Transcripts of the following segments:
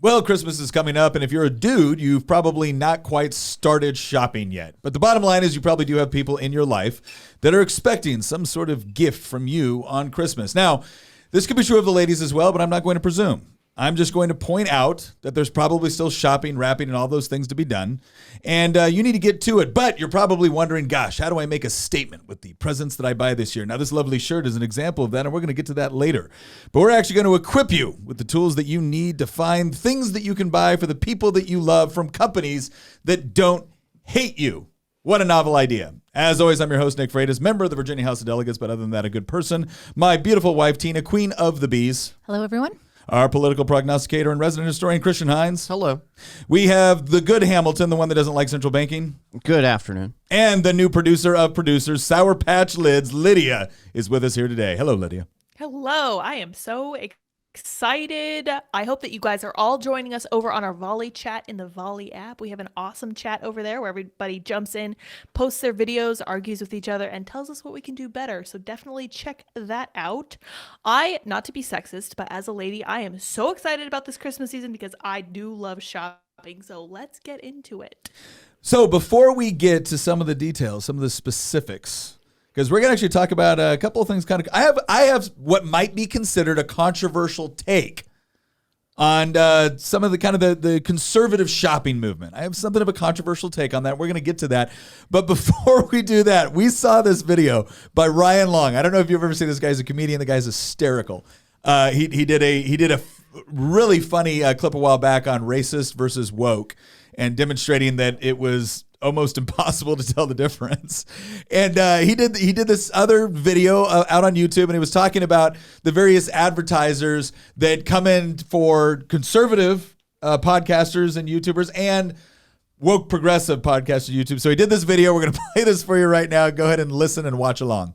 Well, Christmas is coming up, and if you're a dude, you've probably not quite started shopping yet. But the bottom line is you probably do have people in your life that are expecting some sort of gift from you on Christmas. Now, this could be true of the ladies as well, but I'm not going to presume. I'm just going to point out that there's probably still shopping, wrapping, and all those things to be done. And you need to get to it. But you're probably wondering, gosh, how do I make a statement with the presents that I buy this year? Now, this lovely shirt is an example of that, and we're going to get to that later. But we're actually going to equip you with the tools that you need to find things that you can buy for the people that you love from companies that don't hate you. What a novel idea. As always, I'm your host, Nick Freitas, member of the Virginia House of Delegates, but other than that, a good person. My beautiful wife, Tina, queen of the bees. Hello, everyone. Our political prognosticator and resident historian, Christian Hines. Hello. We have the good Hamilton, the one that doesn't like central banking. Good afternoon. And the new producer of producers, Sour Patch Lids, Lydia, is with us here today. Hello, Lydia. Hello. I am so excited. I hope that you guys are all joining us over on our Volley chat in the Volley app. We have an awesome chat over there where everybody jumps in, posts their videos, argues with each other, and tells us what we can do better. So definitely check that out. Not to be sexist, but as a lady, I am so excited about this Christmas season because I do love shopping. So let's get into it. So before we get to some of the details, some of the specifics, because we're going to actually talk about a couple of things. I have what might be considered a controversial take on some of the conservative shopping movement. I have something of a controversial take on that. We're going to get to that. But before we do that, we saw this video by Ryan Long. I don't know if you've ever seen this guy. He's a comedian. The guy's hysterical. He did a really funny clip a while back on racist versus woke and demonstrating that it was almost impossible to tell the difference. And he did this other video out on YouTube, and he was talking about the various advertisers that come in for conservative podcasters and YouTubers and woke progressive podcasters and YouTube. So he did this video. We're going to play this for you right now. Go ahead and listen and watch along.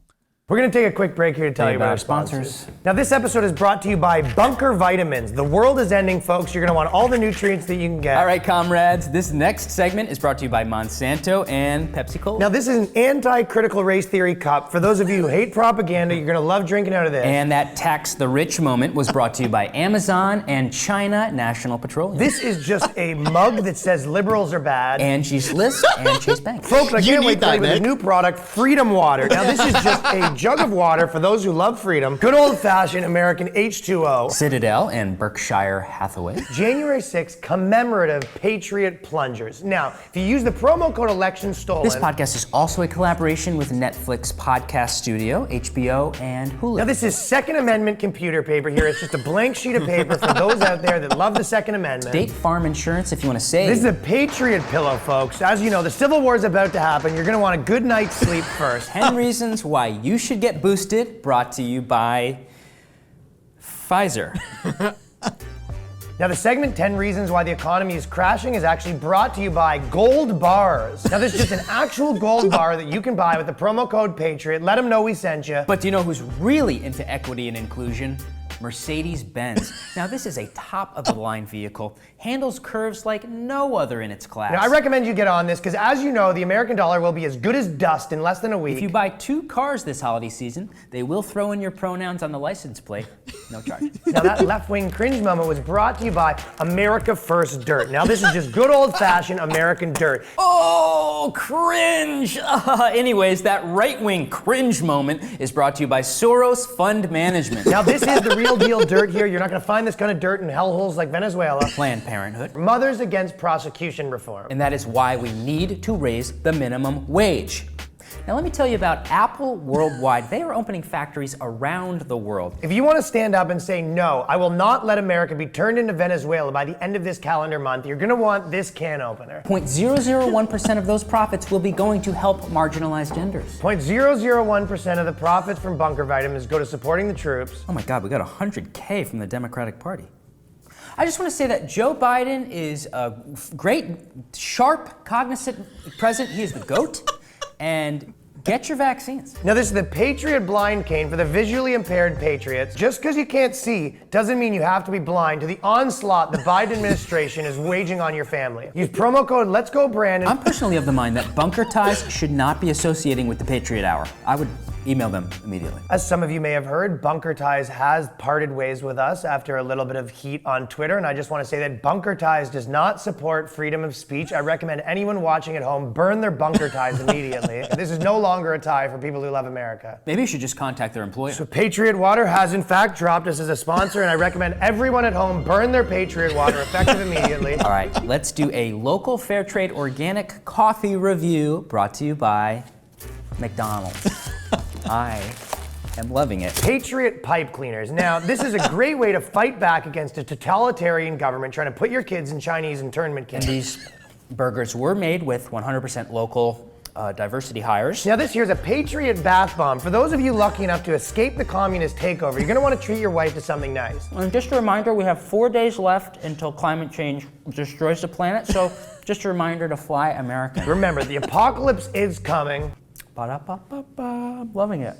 We're going to take a quick break here to tell you about our sponsors. Now, this episode is brought to you by Bunker Vitamins. The world is ending, folks. You're going to want all the nutrients that you can get. All right, comrades. This next segment is brought to you by Monsanto and Pepsi Cola. Now, this is an anti-critical race theory cup. For those of you who hate propaganda, you're going to love drinking out of this. And that tax the rich moment was brought to you by Amazon and China National Petroleum. This is just a mug that says liberals are bad. Angie's List and Chase Bank. Folks, I can't wait to tell you about the new product, Freedom Water. Now, this is just a jug of water for those who love freedom. Good old-fashioned American H2O. Citadel and Berkshire Hathaway. January 6th, commemorative Patriot Plungers. Now, if you use the promo code ElectionStolen... This podcast is also a collaboration with Netflix Podcast Studio, HBO, and Hulu. Now, this is Second Amendment computer paper here. It's just a blank sheet of paper for those out there that love the Second Amendment. State Farm Insurance if you want to save. This is a Patriot pillow, folks. As you know, the Civil War is about to happen. You're going to want a good night's sleep first. 10 reasons why you should get boosted, brought to you by Pfizer. Now, the segment 10 Reasons Why the Economy is Crashing is actually brought to you by Gold Bars. Now, this is just an actual gold bar that you can buy with the promo code Patriot. Let them know we sent you. But do you know who's really into equity and inclusion? Mercedes-Benz. Now, this is a top-of-the-line vehicle. Handles curves like no other in its class. Now, I recommend you get on this because, as you know, the American dollar will be as good as dust in less than a week. If you buy 2 cars this holiday season, they will throw in your pronouns on the license plate. No charge. Now, that left-wing cringe moment was brought to you by America First Dirt. Now, this is just good old-fashioned American dirt. Oh, cringe! Anyways, that right-wing cringe moment is brought to you by Soros Fund Management. Now, this is the real deal dirt here. You're not going to find this kind of dirt in hellholes like Venezuela. Planned Parenthood. Mothers Against Prosecution Reform. And that is why we need to raise the minimum wage. Now let me tell you about Apple Worldwide. They are opening factories around the world. If you want to stand up and say, no, I will not let America be turned into Venezuela by the end of this calendar month, you're going to want this can opener. 0.001% of those profits will be going to help marginalized genders. 0.001% of the profits from Bunker Vitamins go to supporting the troops. Oh my God, we got $100K from the Democratic Party. I just want to say that Joe Biden is a great, sharp, cognizant president. He is the GOAT. And get your vaccines. Now, this is the Patriot Blind Cane for the visually impaired patriots. Just because you can't see doesn't mean you have to be blind to the onslaught the Biden administration is waging on your family. Use promo code LetsGoBrandon. I'm personally of the mind that bunker ties should not be associating with the Patriot Hour. I would email them immediately. As some of you may have heard, Bunker Ties has parted ways with us after a little bit of heat on Twitter, and I just want to say that Bunker Ties does not support freedom of speech. I recommend anyone watching at home burn their Bunker Ties immediately. This is no longer a tie for people who love America. Maybe you should just contact their employer. So Patriot Water has in fact dropped us as a sponsor, and I recommend everyone at home burn their Patriot Water effective immediately. All right, let's do a local fair trade organic coffee review brought to you by McDonald's. I am loving it. Patriot Pipe Cleaners. Now, this is a great way to fight back against a totalitarian government trying to put your kids in Chinese internment camps. These burgers were made with 100% local diversity hires. Now, this here's a Patriot bath bomb. For those of you lucky enough to escape the communist takeover, you're going to want to treat your wife to something nice. And just a reminder, we have 4 days left until climate change destroys the planet, so just a reminder to fly American. Remember, the apocalypse is coming. Ba-da-ba-ba-ba. I'm loving it.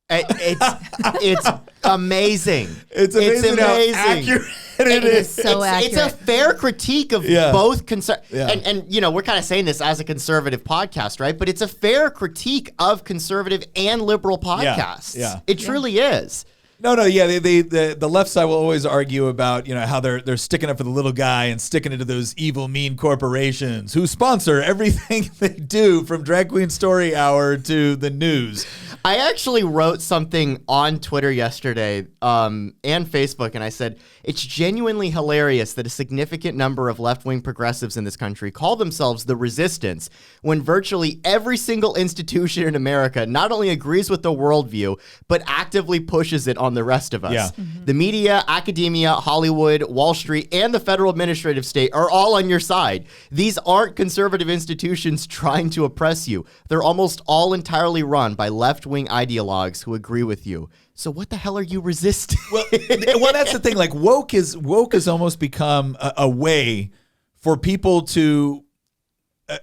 It's amazing. It's amazing how accurate It is so It's a fair critique of both and you know, we're kind of saying this as a conservative podcast, right? But it's a fair critique of conservative and liberal podcasts. Yeah. It truly is. No, the left side will always argue about, you know, how they're sticking up for the little guy and sticking it to those evil, mean corporations who sponsor everything they do, from Drag Queen Story Hour to the news. I actually wrote something on Twitter yesterday and Facebook, and I said, it's genuinely hilarious that a significant number of left-wing progressives in this country call themselves the resistance when virtually every single institution in America not only agrees with the worldview, but actively pushes it on the rest of us. Yeah. The media, academia, Hollywood, Wall Street, and the federal administrative state are all on your side. These aren't conservative institutions trying to oppress you. They're almost all entirely run by left-wing ideologues who agree with you. So what the hell are you resisting? Well, that's the thing. Like woke has almost become a way for people to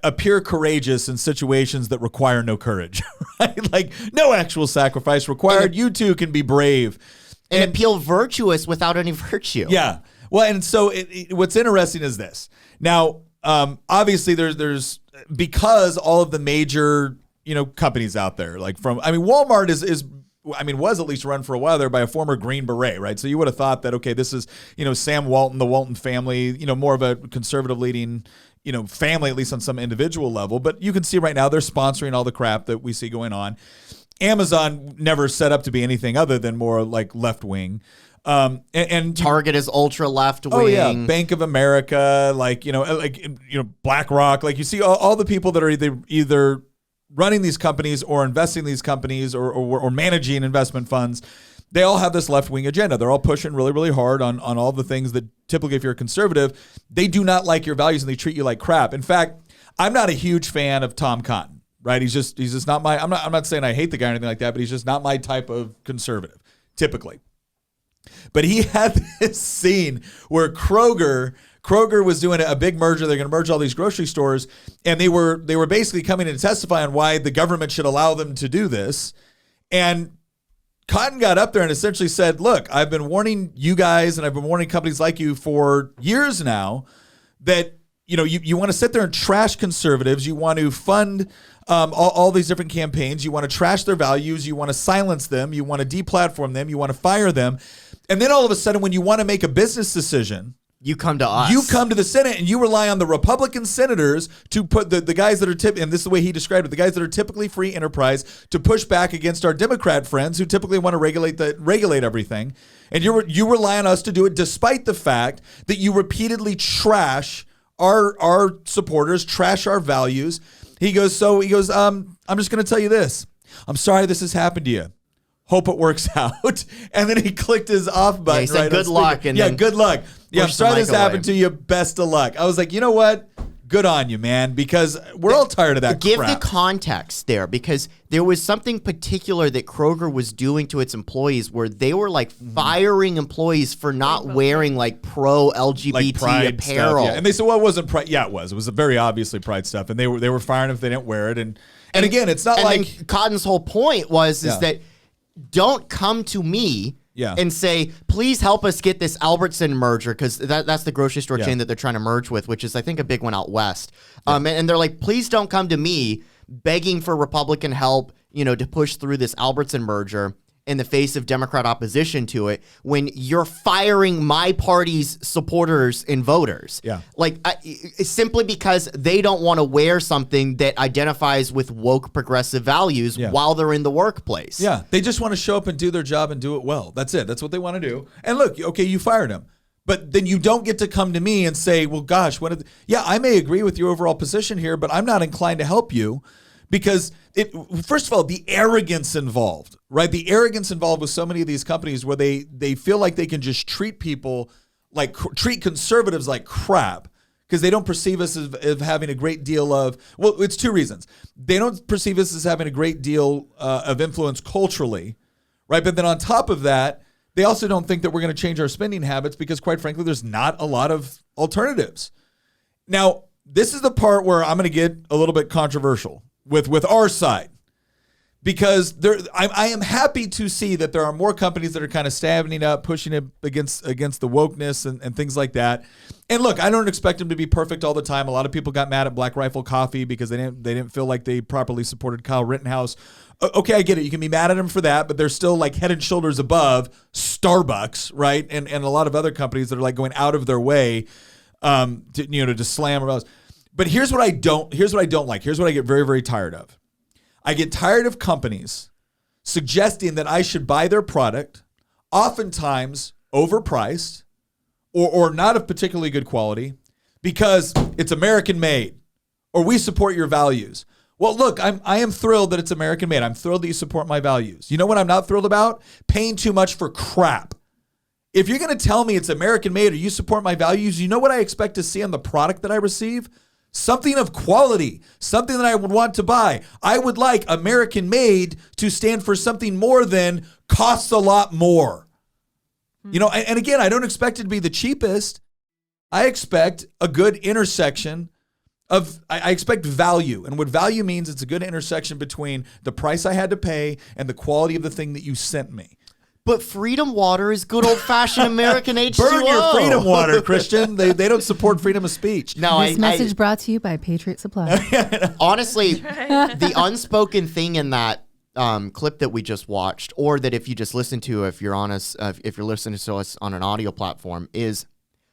appear courageous in situations that require no courage, right? Like no actual sacrifice required. You too can be brave and appeal virtuous without any virtue. Yeah. Well, and so what's interesting is this. Now, obviously, there's because all of the major companies out there, like Walmart was at least run for a while there by a former Green Beret, right? So you would have thought that, okay, this is, Sam Walton, the Walton family, more of a conservative leading, family, at least on some individual level. But you can see right now they're sponsoring all the crap that we see going on. Amazon never set up to be anything other than more like left wing. And Target is ultra left wing. Oh yeah, Bank of America, BlackRock, like you see all the people that are either running these companies or investing in these companies or managing investment funds. They all have this left-wing agenda. They're all pushing really, really hard on all the things that typically, if you're a conservative, they do not like your values and they treat you like crap. In fact, I'm not a huge fan of Tom Cotton, right? He's just not my, I'm not saying I hate the guy or anything like that, but he's just not my type of conservative, typically. But he had this scene where Kroger was doing a big merger. They're going to merge all these grocery stores, and they were basically coming in to testify on why the government should allow them to do this. And Cotton got up there and essentially said, look, I've been warning you guys and I've been warning companies like you for years now that you want to sit there and trash conservatives. You want to fund all these different campaigns. You want to trash their values. You want to silence them. You want to deplatform them. You want to fire them. And then all of a sudden, when you want to make a business decision, you come to us. You come to the Senate and you rely on the Republican senators to put the guys that are and this is the way he described it, the guys that are typically free enterprise to push back against our Democrat friends who typically want to regulate everything. And you rely on us to do it despite the fact that you repeatedly trash our supporters, trash our values. He goes, I'm just going to tell you this. I'm sorry this has happened to you. Hope it works out. And then he clicked his off button. He said, good luck. And then good luck. Yeah, I'm sorry this happened to you. Best of luck. I was like, you know what? Good on you, man, because we're all tired of that Give crap. the context there, because there was something particular that Kroger was doing to its employees where they were like firing employees for not wearing like pro-LGBT like pride apparel. Stuff, yeah. And they said, well, it wasn't pride. Yeah, it was. It was very obviously pride stuff. And they were firing if they didn't wear it. And again, it's not like Cotton's whole point was that don't come to me and say, please help us get this Albertson merger, because that's the grocery store chain that they're trying to merge with, which is, I think, a big one out west. And they're like, please don't come to me begging for Republican help to push through this Albertson merger in the face of Democrat opposition to it when you're firing my party's supporters and voters. Yeah. It's simply because they don't want to wear something that identifies with woke progressive values while they're in the workplace. Yeah, they just want to show up and do their job and do it well. That's it. That's what they want to do. And look, okay, you fired him. But then you don't get to come to me and say, well, gosh, I may agree with your overall position here, but I'm not inclined to help you because first of all, the arrogance involved, right? The arrogance involved with so many of these companies where they feel like they can just treat conservatives like crap because they don't perceive us as having a great deal of, well, it's two reasons. They don't perceive us as having a great deal of influence culturally, right? But then on top of that, they also don't think that we're going to change our spending habits because, quite frankly, there's not a lot of alternatives. Now, this is the part where I'm going to get a little bit controversial with our side because I am happy to see that there are more companies that are kind of standing up, pushing it against the wokeness and things like that. And look, I don't expect them to be perfect all the time. A lot of people got mad at Black Rifle Coffee because they didn't feel like they properly supported Kyle Rittenhouse. Okay, I get it. You can be mad at them for that, but they're still like head and shoulders above Starbucks, right? And a lot of other companies that are like going out of their way to slam or else. But here's what I don't like. Here's what I get very, very tired of. I get tired of companies suggesting that I should buy their product, oftentimes overpriced or not of particularly good quality, because it's American made or we support your values. Well, look, I am thrilled that it's American made. I'm thrilled that you support my values. You know what I'm not thrilled about? Paying too much for crap. If you're going to tell me it's American made or you support my values, you know what I expect to see on the product that I receive? Something of quality, something that I would want to buy. I would like American made to stand for something more than costs a lot more. And again, I don't expect it to be the cheapest. I expect a good intersection I expect value. And what value means, it's a good intersection between the price I had to pay and the quality of the thing that you sent me. But Freedom Water is good old-fashioned American H2O. Burn your Freedom Water, Christian. They don't support freedom of speech. No, This message brought to you by Patriot Supply. Honestly, the unspoken thing in that clip that we just watched, or that if you just listen to, if you're listening to us on an audio platform, is...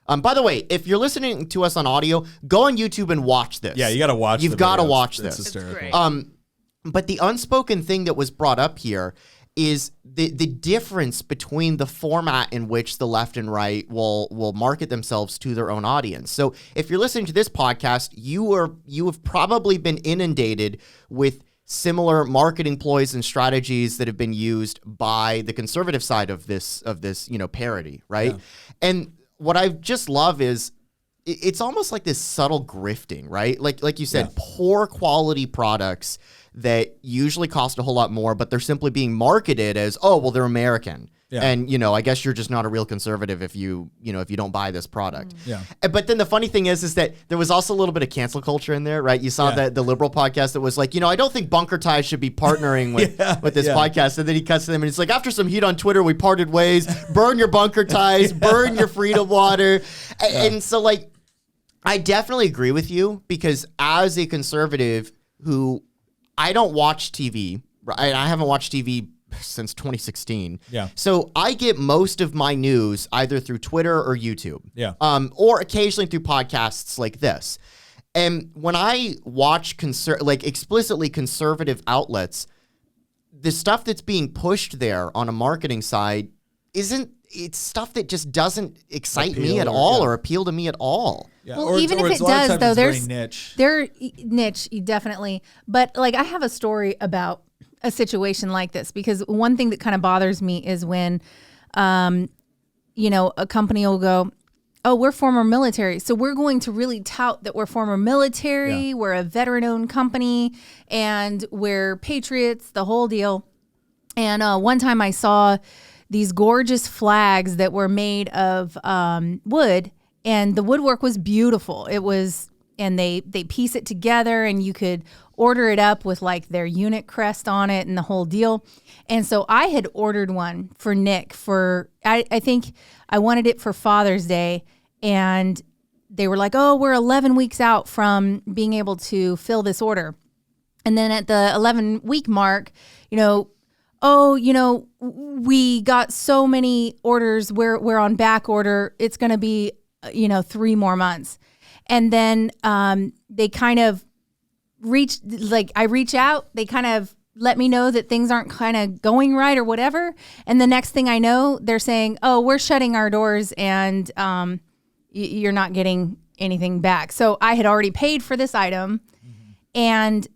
by the way, if you're listening to us on audio, go on YouTube and watch this. Yeah, you got to watch. You've got to watch this. this. It's hysterical. Great. But the unspoken thing that was brought up here is the difference between the format in which the left and right will market themselves to their own audience. So if you're listening to this podcast, you have probably been inundated with similar marketing ploys and strategies that have been used by the conservative side of this parody, right? Yeah. And what I just love is it's almost like this subtle grifting, right? Like you said, poor quality products that usually cost a whole lot more, but they're simply being marketed as, oh, well, they're American. Yeah. And, I guess you're just not a real conservative if you don't buy this product. Yeah. But then the funny thing is that there was also a little bit of cancel culture in there, right? You saw that the liberal podcast that was like, I don't think Bunker Ties should be partnering with this podcast. And then he cuts to them and it's like, after some heat on Twitter, we parted ways. Burn your Bunker Ties, burn your Freedom Water. And so, like, I definitely agree with you because as a conservative who I don't watch TV, right? I haven't watched TV since 2016. Yeah. So I get most of my news either through Twitter or YouTube. Yeah. Or occasionally through podcasts like this. And when I watch explicitly conservative outlets, the stuff that's being pushed there on a marketing side it's stuff that just doesn't excite me at all or appeal to me at all. Yeah. Well, even if it does, though, they're niche, definitely. But like, I have a story about a situation like this because one thing that kind of bothers me is when, a company will go, "Oh, we're former military, so we're going to really tout that we're former military. We're a veteran-owned company, and we're patriots, the whole deal." And one time I saw these gorgeous flags that were made of wood, and the woodwork was beautiful. It was, and they piece it together, and you could order it up with like their unit crest on it and the whole deal. And so I had ordered one for Nick I think I wanted it for Father's Day, and they were like, "Oh, we're 11 weeks out from being able to fill this order." And then at the 11-week mark, we got so many orders. We're on back order. It's going to be, 3 more months. And then they kind of I reach out, they kind of let me know that things aren't kind of going right or whatever. And the next thing I know, they're saying, oh, we're shutting our doors and you're not getting anything back. So I had already paid for this item. And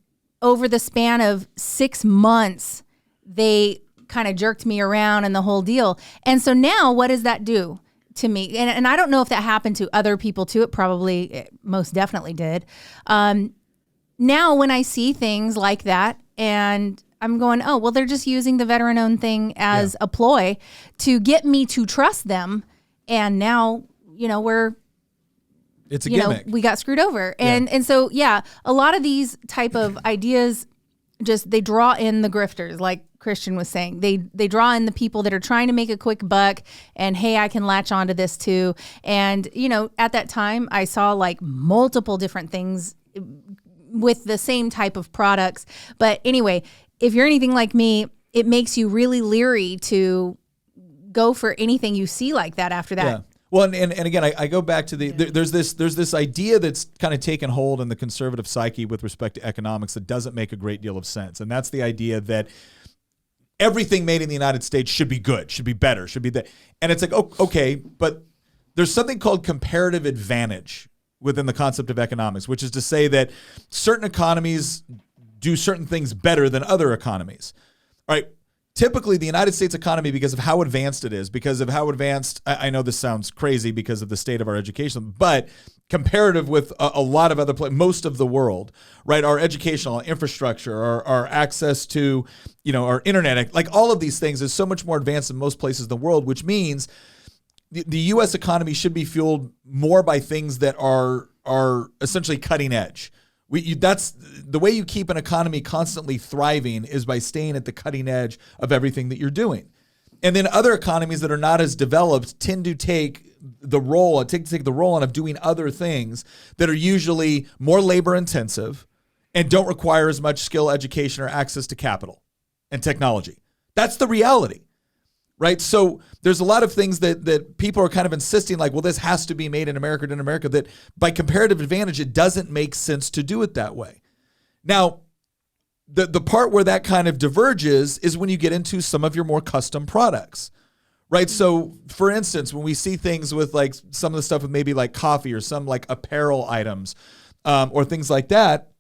over the span of 6 months, they kind of jerked me around and the whole deal. And so now what does that do to me? And I don't know if that happened to other people too. It most definitely did. Now when I see things like that and I'm going, oh, well, they're just using the veteran-owned thing as a ploy to get me to trust them. And now, it's a gimmick. We got screwed over. And so, a lot of these type of ideas they draw in the grifters, like Christian was saying. They draw in the people that are trying to make a quick buck and, hey, I can latch onto this too. And, at that time, I saw like multiple different things with the same type of products. But anyway, if you're anything like me, it makes you really leery to go for anything you see like that after that. Yeah. Well, and again, I go back to there's this idea that's kind of taken hold in the conservative psyche with respect to economics that doesn't make a great deal of sense. And that's the idea that everything made in the United States should be good, should be better, should be that. And it's like, okay, but there's something called comparative advantage within the concept of economics, which is to say that certain economies do certain things better than other economies. All right. Typically, the United States economy, because of how advanced it is, because of how advanced, I know this sounds crazy because of the state of our education, but comparative with a lot of other places, most of the world, right? Our educational infrastructure, our access to, our internet, like all of these things is so much more advanced in most places in the world, which means the U.S. economy should be fueled more by things that are essentially cutting edge. That's the way you keep an economy constantly thriving is by staying at the cutting edge of everything that you're doing. And then other economies that are not as developed tend to take the role on of doing other things that are usually more labor intensive and don't require as much skill, education, or access to capital and technology. That's the reality. Right. So there's a lot of things that people are kind of insisting like, well, this has to be made in America, that by comparative advantage, it doesn't make sense to do it that way. Now, the part where that kind of diverges is when you get into some of your more custom products. Right. So, for instance, when we see things with like some of the stuff with maybe like coffee or some like apparel items or things like that,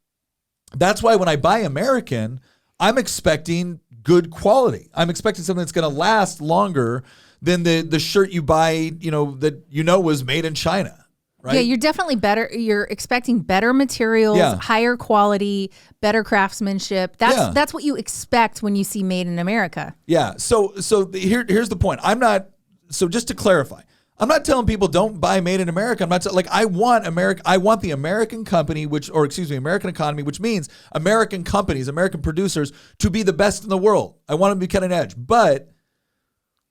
that's why when I buy American, I'm expecting good quality. I'm expecting something that's going to last longer than the shirt you buy, that was made in China, right? Yeah, you're definitely better. You're expecting better materials, higher quality, better craftsmanship. That's what you expect when you see made in America. Yeah. So here's the point. Just to clarify, I'm not telling people don't buy made in America. I'm not I want America. I want the American company, American economy, which means American companies, American producers to be the best in the world. I want them to be cutting edge, but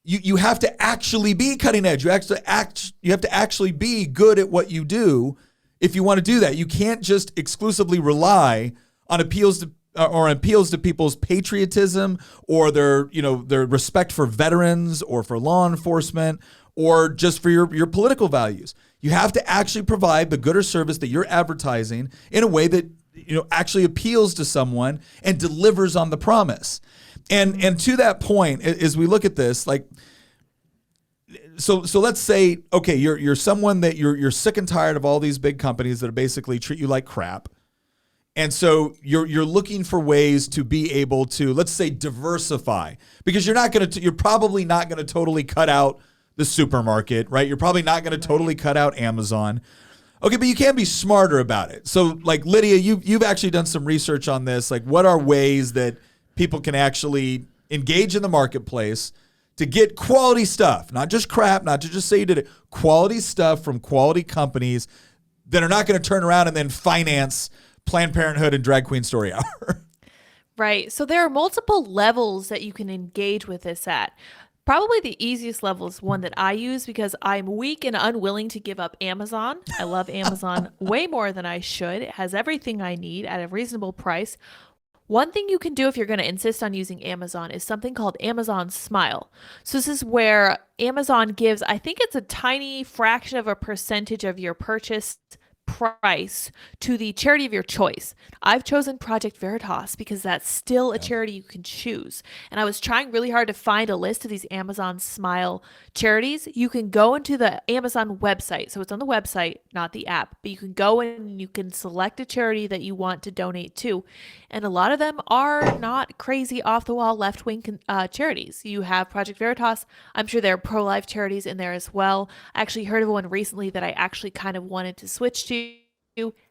you have to actually be cutting edge. You have to actually be good at what you do if you want to do that. You can't just exclusively rely on appeals to people's patriotism or their respect for veterans or for law enforcement or just for your political values. You have to actually provide the good or service that you're advertising in a way that actually appeals to someone and delivers on the promise. And to that point, as we look at this, so let's say, okay, you're someone that you're sick and tired of all these big companies that basically treat you like crap. And so you're looking for ways to be able to, let's say, diversify, because you're probably not going to totally cut out the supermarket, right? You're probably not going to totally cut out Amazon. Okay, but you can be smarter about it. So like Lydia, you've actually done some research on this. Like, what are ways that people can actually engage in the marketplace to get quality stuff, not just crap, not to just say you did it, quality stuff from quality companies that are not going to turn around and then finance Planned Parenthood and Drag Queen Story Hour. Right. So there are multiple levels that you can engage with this at. Probably the easiest level is one that I use because I'm weak and unwilling to give up Amazon. I love Amazon way more than I should. It has everything I need at a reasonable price. One thing you can do if you're going to insist on using Amazon is something called Amazon Smile. So this is where Amazon gives, I think it's a tiny fraction of a percentage of your purchase price to the charity of your choice. I've chosen Project Veritas because that's still a charity you can choose. And I was trying really hard to find a list of these Amazon Smile charities. You can go into the Amazon website. So it's on the website, not the app, but you can go in and you can select a charity that you want to donate to. And a lot of them are not crazy off the wall left-wing charities. You have Project Veritas. I'm sure there are pro-life charities in there as well. I actually heard of one recently that I actually kind of wanted to switch to.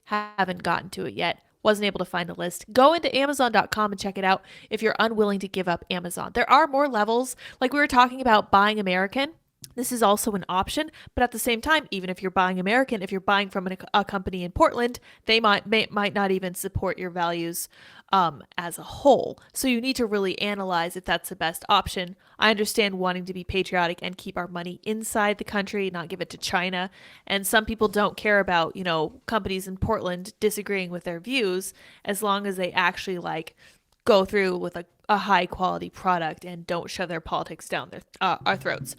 Haven't gotten to it yet. Wasn't able to find a list. Go into Amazon.com and check it out if you're unwilling to give up Amazon. There are more levels. Like we were talking about buying American. This is also an option, but at the same time, even if you're buying American, if you're buying from a company in Portland, they might not even support your values as a whole. So you need to really analyze if that's the best option. I understand wanting to be patriotic and keep our money inside the country, not give it to China. And some people don't care about, companies in Portland disagreeing with their views as long as they actually go through with a high quality product and don't shove their politics down our throats.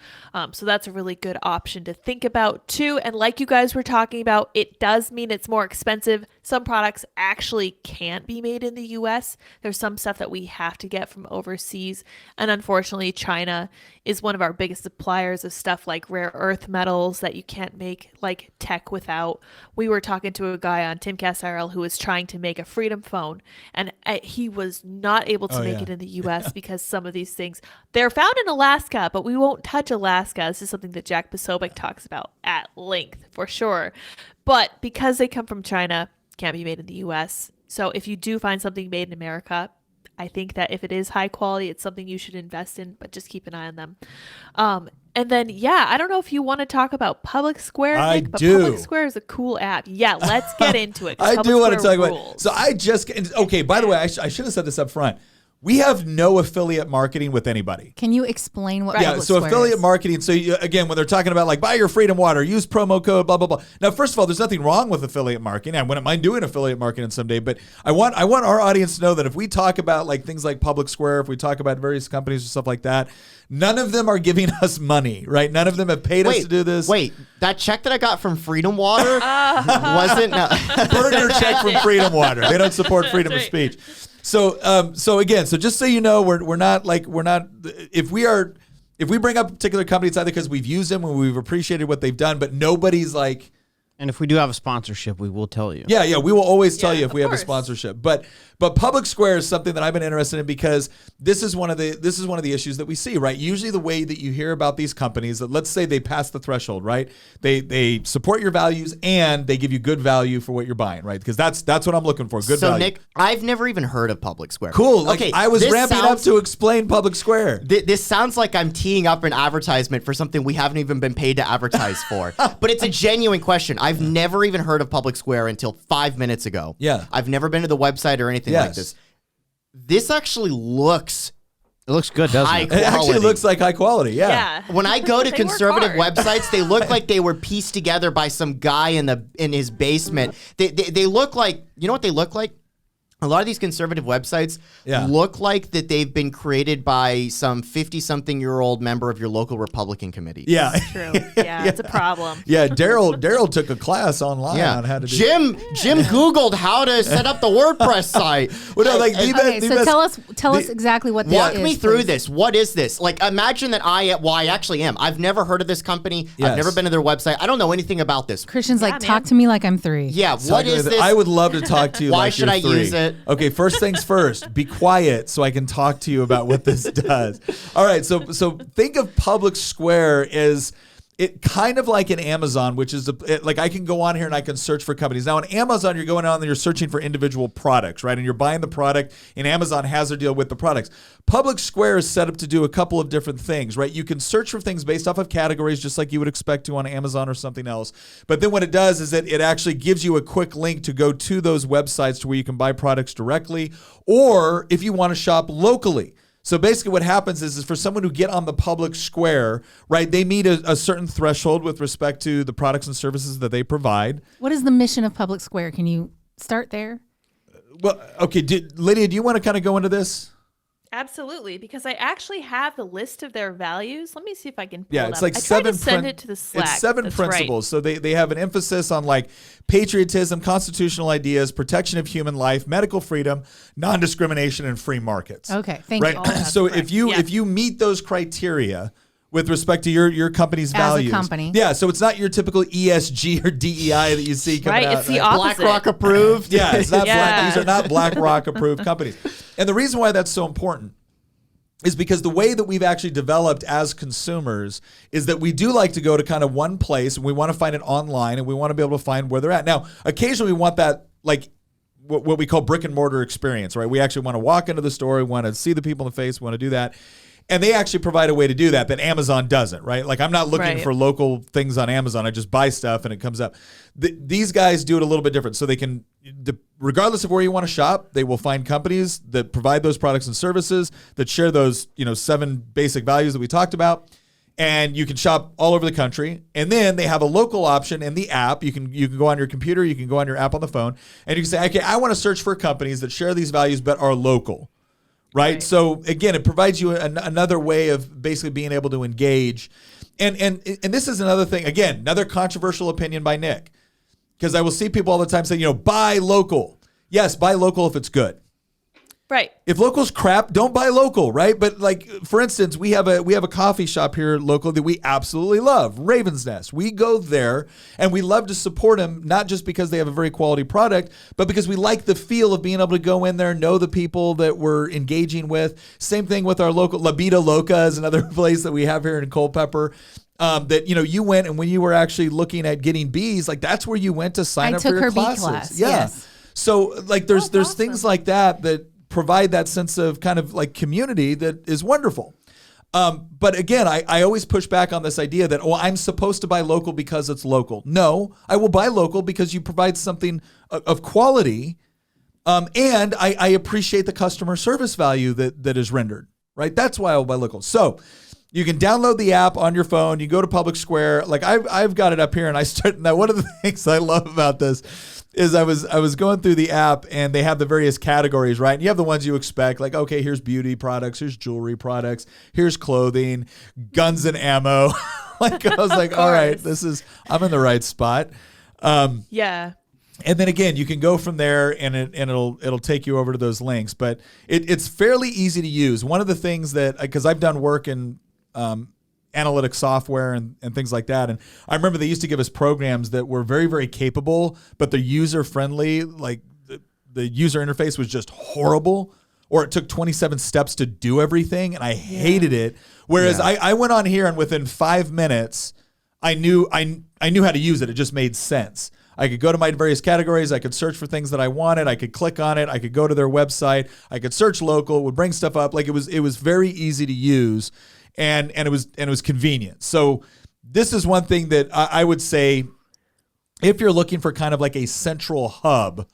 So that's a really good option to think about too. And like you guys were talking about, it does mean it's more expensive. Some products actually can't be made in the US. There's some stuff that we have to get from overseas. And unfortunately, China is one of our biggest suppliers of stuff like rare earth metals that you can't make like tech without. We were talking to a guy on Timcast IRL who was trying to make a Freedom phone, and he was not able to make it in the US because some of these things, they're found in Alaska, but we won't touch Alaska. This is something that Jack Posobiec talks about at length for sure. But because they come from China, can't be made in the US. So if you do find something made in America, I think that if it is high quality, it's something you should invest in, but just keep an eye on them. And then, I don't know if you want to talk about Public Square, Nick, but Public Square is a cool app. Yeah, let's get into it. I do want to talk about it. So by the way, I should have said this up front. We have no affiliate marketing with anybody. Can you explain what Public so Square affiliate is? Marketing. So again, when they're talking about buy your Freedom Water, use promo code, blah, blah, blah. Now, first of all, there's nothing wrong with affiliate marketing. I wouldn't mind doing affiliate marketing someday, but I want our audience to know that if we talk about things like Public Square, if we talk about various companies or stuff like that, none of them are giving us money, right? None of them have paid us to do this. Wait, that check that I got from Freedom Water wasn't burger check from Freedom Water. They don't support freedom of speech. So just so you know, we're not if we bring up a particular company, it's either because we've used them and we've appreciated what they've done, but nobody's and if we do have a sponsorship, we will tell you. Yeah, we will always tell you if we have a sponsorship. But Public Square is something that I've been interested in because this is one of the issues that we see, right? Usually the way that you hear about these companies, that let's say they pass the threshold, right? They support your values and they give you good value for what you're buying, right? Because that's what I'm looking for, good value. So Nick, I've never even heard of Public Square. Cool. I was ramping up to explain Public Square. This sounds like I'm teeing up an advertisement for something we haven't even been paid to advertise for. But it's a genuine question. I've never even heard of Public Square until 5 minutes ago. Yeah. I've never been to the website or anything like this. This actually looks... It looks good, doesn't it? It actually looks like high quality, yeah. When I go to conservative websites, they look like they were pieced together by some guy in his basement. They look like... You know what they look like? A lot of these conservative websites look like that they've been created by some 50-something-year-old member of your local Republican committee. Yeah. That's true. Yeah, it's a problem. Yeah, Daryl took a class online on how to do Jim Googled how to set up the WordPress site. Tell us exactly what this is. Walk me through this. What is this? Imagine that I actually am. I've never heard of this company. I've never been to their website. I don't know anything about this. Christian's talk to me like I'm 3. Yeah, what is this? I would love to talk to you Why should I use it? Okay, first things first, be quiet so I can talk to you about what this does. All right, so think of Public Square as it kind of like an Amazon, which is I can go on here and I can search for companies. Now on Amazon, you're going on and you're searching for individual products, right? And you're buying the product and Amazon has their deal with the products. Public Square is set up to do a couple of different things, right? You can search for things based off of categories just like you would expect to on Amazon or something else. But then what it does is it actually gives you a quick link to go to those websites to where you can buy products directly, or if you want to shop locally. So basically what happens is for someone who get on the Public Square, right, they meet a certain threshold with respect to the products and services that they provide. What is the mission of Public Square? Can you start there? Well, okay, Lydia, do you want to kind of go into this? Absolutely, because I actually have the list of their values. Let me see if I can pull it it's up. like I seven. tried to send it to the Slack. It's 7 That's principles. Right. So they have an emphasis on like patriotism, constitutional ideas, protection of human life, medical freedom, non-discrimination, and free markets. Okay, thank right? you. All that's So correct. if you meet those criteria with respect to your company's As a values, company. yeah. So it's not your typical ESG or DEI that you see coming Right, out. it's the opposite. BlackRock approved. Yeah, it's not Yeah. These are not BlackRock approved companies. And the reason why that's so important is because the way that we've actually developed as consumers is that we do like to go to kind of one place and we want to find it online and we want to be able to find where they're at. Now, occasionally we want that like what we call brick and mortar experience, right? We actually want to walk into the store, we want to see the people in the face, we want to do that. And they actually provide a way to do that Amazon doesn't, right? Like I'm not looking Right. for local things on Amazon. I just buy stuff and it comes up. These guys do it a little bit different. So they can, regardless of where you want to shop, they will find companies that provide those products and services that share those, 7 basic values that we talked about. And you can shop all over the country. And then they have a local option in the app. You can go on your computer, you can go on your app on the phone, and you can say, okay, I want to search for companies that share these values but are local. Right. So again, it provides you another way of basically being able to engage. And this is another thing, again, another controversial opinion by Nick, because I will see people all the time say, buy local. Yes, buy local if it's good. Right. If local's crap, don't buy local, right? But like for instance, we have a coffee shop here local that we absolutely love, Raven's Nest. We go there and we love to support them, not just because they have a very quality product, but because we like the feel of being able to go in there, know the people that we're engaging with. Same thing with our local La Vida Loca is another place that we have here in Culpeper. That you went, and when you were actually looking at getting bees, like that's where you went to sign up for your bee classes. class, Yeah. yes. So like there's awesome. things like that provide that sense of kind of like community that is wonderful. But again, I always push back on this idea that, I'm supposed to buy local because it's local. No, I will buy local because you provide something of quality. And I appreciate the customer service value that is rendered, right? That's why I will buy local. So you can download the app on your phone. You go to Public Square. Like I've got it up here, and I start. Now, one of the things I love about this is I was going through the app, and they have the various categories, right? And you have the ones you expect, like, okay, here's beauty products, here's jewelry products, here's clothing, guns and ammo. Like I was like, all right, I'm in the right spot. Yeah. And then again, you can go from there, and it'll take you over to those links. But it's fairly easy to use. One of the things that, because I've done work in analytic software and things like that, and I remember they used to give us programs that were very, very capable, but they're user friendly. Like the user interface was just horrible, or it took 27 steps to do everything, and I hated it. Whereas I went on here, and within 5 minutes, I knew how to use it. It just made sense. I could go to my various categories. I could search for things that I wanted. I could click on it. I could go to their website. I could search local. It would bring stuff up. Like it was very easy to use, and it was convenient. So this is one thing that I would say, if you're looking for kind of like a central hub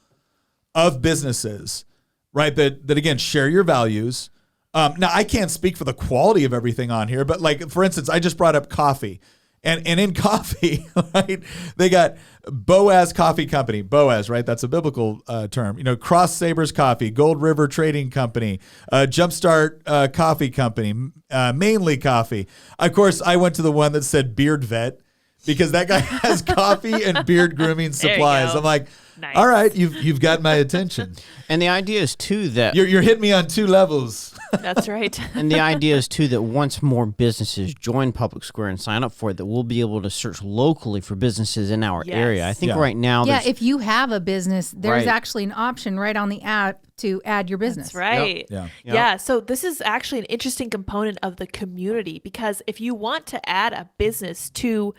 of businesses, right? That again share your values. Now I can't speak for the quality of everything on here, but like for instance, I just brought up coffee. And in coffee, right, they got Boaz Coffee Company. Boaz, right? That's a biblical term. Cross Sabers Coffee, Gold River Trading Company, Jumpstart Coffee Company, Mainly Coffee. Of course, I went to the one that said Beard Vet, because that guy has coffee and beard grooming supplies. go. I'm like, Nice. all right, you've got my attention. And the idea is too that You're hitting me on 2 levels. That's right. and the idea is too that once more businesses join Public Square and sign up for it, that we'll be able to search locally for businesses in our Yes. area. I think Yeah. right now, Yeah, there's- if you have a business, there's Right. actually an option right on the app to add your business. That's right. Yeah. Yeah. So this is actually an interesting component of the community, because if you want to add a business to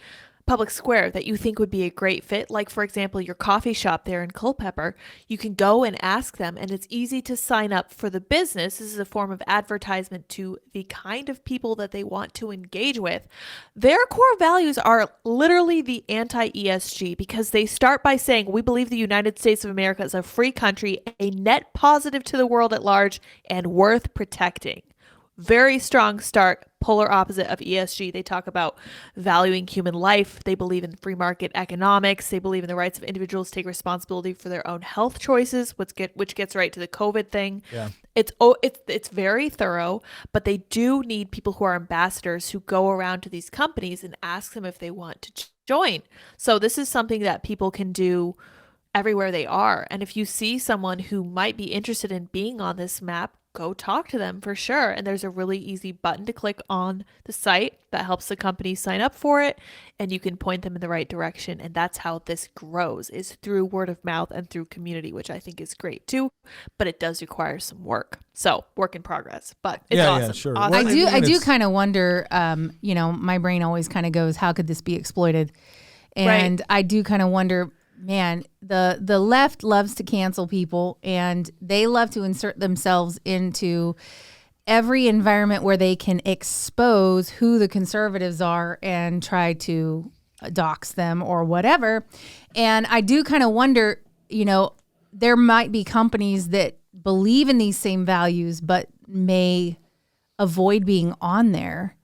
Public Square that you think would be a great fit, like for example your coffee shop there in Culpeper, you can go and ask them, and it's easy to sign up for the business. This is a form of advertisement to the kind of people that they want to engage with. Their core values are literally the anti-ESG, because they start by saying, we believe the United States of America is a free country, a net positive to the world at large, and worth protecting. very strong start, polar opposite of ESG. They talk about valuing human life. They believe in free market economics. They believe in the rights of individuals to take responsibility for their own health choices, which gets right to the COVID thing. Yeah. It's very thorough, but they do need people who are ambassadors who go around to these companies and ask them if they want to join. So this is something that people can do everywhere they are. And if you see someone who might be interested in being on this map, go talk to them for sure. And there's a really easy button to click on the site that helps the company sign up for it, and you can point them in the right direction. And that's how this grows, is through word of mouth and through community, which I think is great too, but it does require some work. So work in progress, but it's awesome. Yeah, sure. Awesome. Well, I do kind of wonder, my brain always kind of goes, how could this be exploited? And I do kind of wonder, man, the left loves to cancel people, and they love to insert themselves into every environment where they can expose who the conservatives are and try to dox them or whatever. And I do kind of wonder, there might be companies that believe in these same values but may avoid being on there.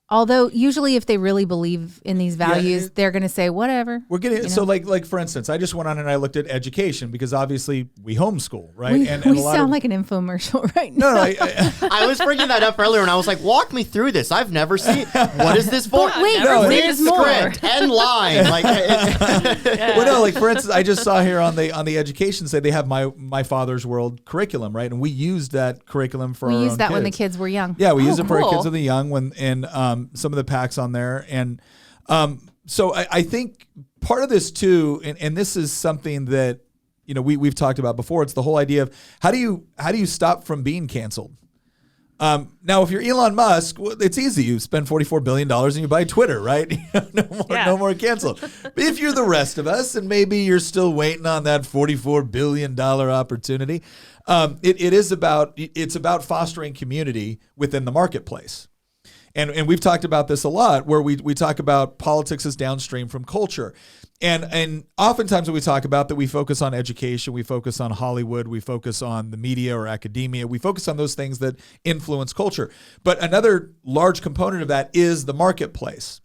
Although usually if they really believe in these values, they're going to say whatever. We're getting so like for instance, I just went on and I looked at education because obviously we homeschool, right? We and sound like an infomercial right now. No, I was bringing that up earlier, and I was like, "Walk me through this. I've never seen. What is this for? Wait, read script, end line. Like, well, no, like for instance, I just saw here on the education side they have my father's world curriculum, right? And we used that curriculum for. We our used own that kids. when the kids were young. Yeah, we used it for our cool. kids when they're young. Some of the packs on there, and so I think part of this too, and this is something that we've talked about before. It's the whole idea of how do you stop from being canceled. Now, if you're Elon Musk, well, it's easy. You spend $44 billion and you buy Twitter, right? No more canceled. But if you're the rest of us, and maybe you're still waiting on that $44 billion opportunity, it's about fostering community within the marketplace. And we've talked about this a lot, where we talk about politics as downstream from culture. And oftentimes when we talk about that, we focus on education, we focus on Hollywood, we focus on the media or academia, we focus on those things that influence culture. But another large component of that is the marketplace,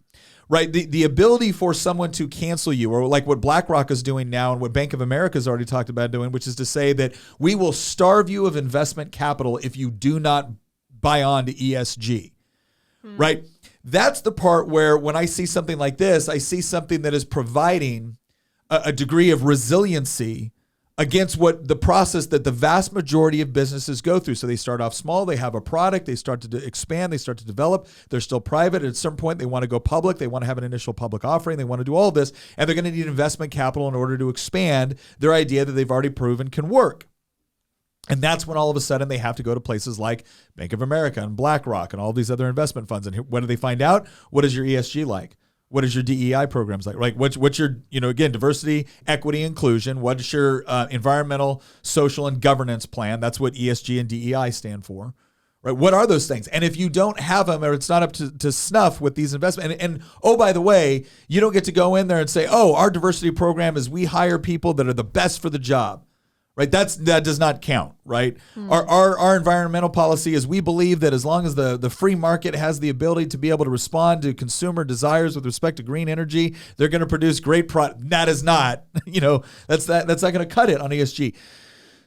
right? The ability for someone to cancel you, or like what BlackRock is doing now and what Bank of America has already talked about doing, which is to say that we will starve you of investment capital if you do not buy on to ESG. Right? That's the part where when I see something like this, I see something that is providing a degree of resiliency against what the process that the vast majority of businesses go through. So they start off small, they have a product, they start to expand, they start to develop, they're still private. At a certain point, they want to go public, they want to have an initial public offering, they want to do all this, and they're going to need investment capital in order to expand their idea that they've already proven can work. And that's when all of a sudden they have to go to places like Bank of America and BlackRock and all these other investment funds. And what do they find out? What is your ESG like? What is your DEI programs like? Like what's your, again, diversity, equity, inclusion? What is your environmental, social, and governance plan? That's what ESG and DEI stand for, right? What are those things? And if you don't have them, or it's not up to snuff with these investments, and oh, by the way, you don't get to go in there and say, oh, our diversity program is we hire people that are the best for the job. Right, that does not count. Right, our environmental policy is we believe that as long as the free market has the ability to be able to respond to consumer desires with respect to green energy, they're going to produce great product. That is not, that's not going to cut it on ESG.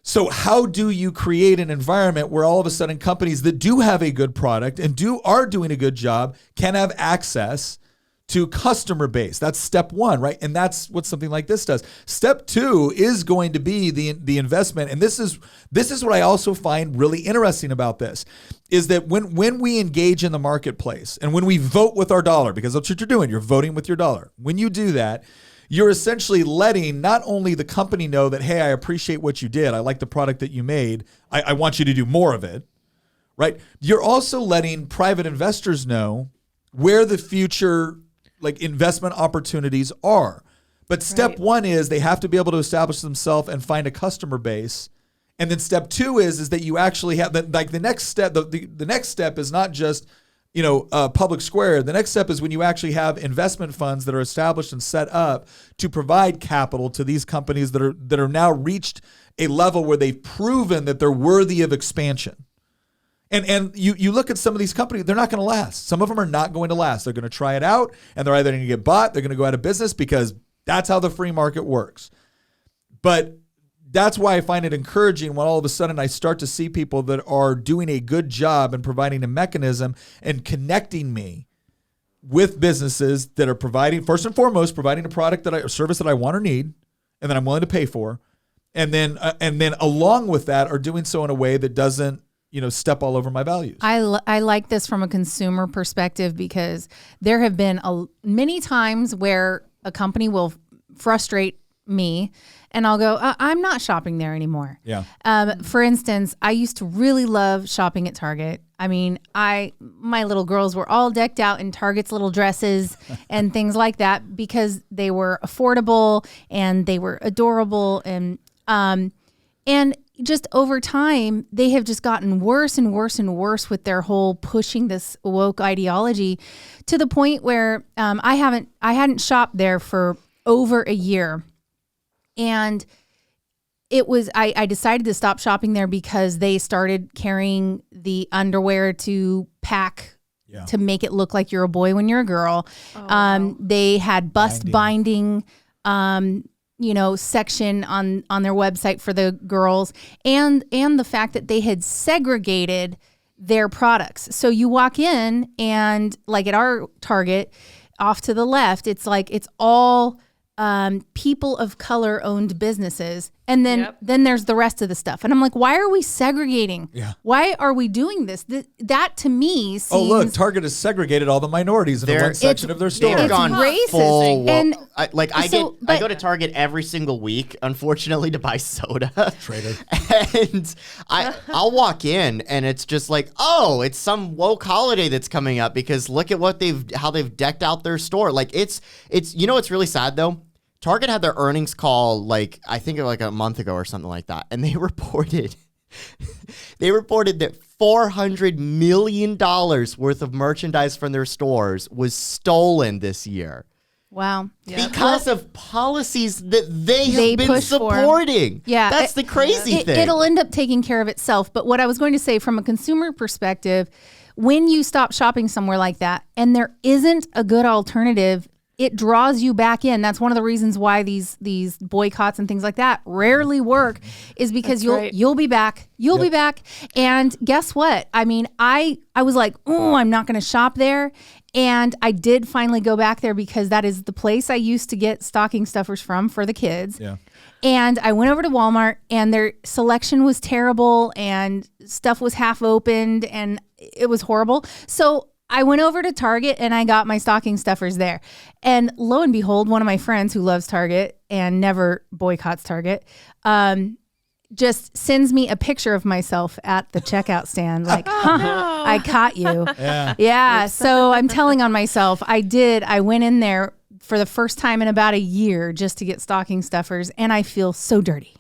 So how do you create an environment where all of a sudden companies that do have a good product and are doing a good job can have access to customer base? That's step one, right? And that's what something like this does. Step two is going to be the investment. And this is what I also find really interesting about this, is that when we engage in the marketplace and when we vote with our dollar, because that's what you're doing, you're voting with your dollar. When you do that, you're essentially letting not only the company know that, hey, I appreciate what you did, I like the product that you made, I want you to do more of it, right? You're also letting private investors know where the future investment opportunities are. But step one is they have to be able to establish themselves and find a customer base. And then step two is that you actually have the next step. The next step is not just public square. The next step is when you actually have investment funds that are established and set up to provide capital to these companies that are now reached a level where they've proven that they're worthy of expansion. And you look at some of these companies, they're not going to last. Some of them are not going to last. They're going to try it out, and they're either going to get bought, they're going to go out of business, because that's how the free market works. But that's why I find it encouraging when all of a sudden I start to see people that are doing a good job and providing a mechanism and connecting me with businesses that are providing, first and foremost, providing a service that I want or need, and that I'm willing to pay for, and then along with that are doing so in a way that doesn't, step all over my values. I like this from a consumer perspective, because there have been many times where a company will frustrate me and I'll go, I'm not shopping there anymore. Yeah. For instance, I used to really love shopping at Target. I mean, my little girls were all decked out in Target's little dresses and things like that, because they were affordable and they were adorable, and just over time, they have just gotten worse and worse and worse with their whole pushing this woke ideology, to the point where I hadn't shopped there for over a year. And it was, I decided to stop shopping there because they started carrying the underwear to pack to make it look like you're a boy when you're a girl. They had bust binding section on their website for the girls, and the fact that they had segregated their products. So you walk in, and like at our Target, off to the left, it's like it's all people of color owned businesses, and then there's the rest of the stuff, and I'm like, why are we segregating? Why are we doing this? That to me seems, look, Target has segregated all the minorities in one section of their store. They've gone racist. full. And I go to Target every single week, unfortunately, to buy soda. Traitor. And I'll walk in, and it's just like, oh, it's some woke holiday that's coming up, because look at how they've decked out their store. Like it's it's really sad though. Target had their earnings call, I think like a month ago or something like that, and they reported that $400 million worth of merchandise from their stores was stolen this year. wow. Because of policies that they have been push supporting. Yeah. That's the crazy thing. It'll end up taking care of itself. But what I was going to say, from a consumer perspective, when you stop shopping somewhere like that and there isn't a good alternative, it draws you back in. That's one of the reasons why these boycotts and things like that rarely work, is because you'll be back. You'll be back. And guess what? I mean, I was like, oh, I'm not going to shop there. And I did finally go back there, because that is the place I used to get stocking stuffers from for the kids. Yeah. And I went over to Walmart, and their selection was terrible, and stuff was half opened, and it was horrible. So I went over to Target and I got my stocking stuffers there. And lo and behold, one of my friends who loves Target and never boycotts Target, just sends me a picture of myself at the checkout stand, like, I caught you. Yeah. So I'm telling on myself. I went in there for the first time in about a year just to get stocking stuffers, and I feel so dirty.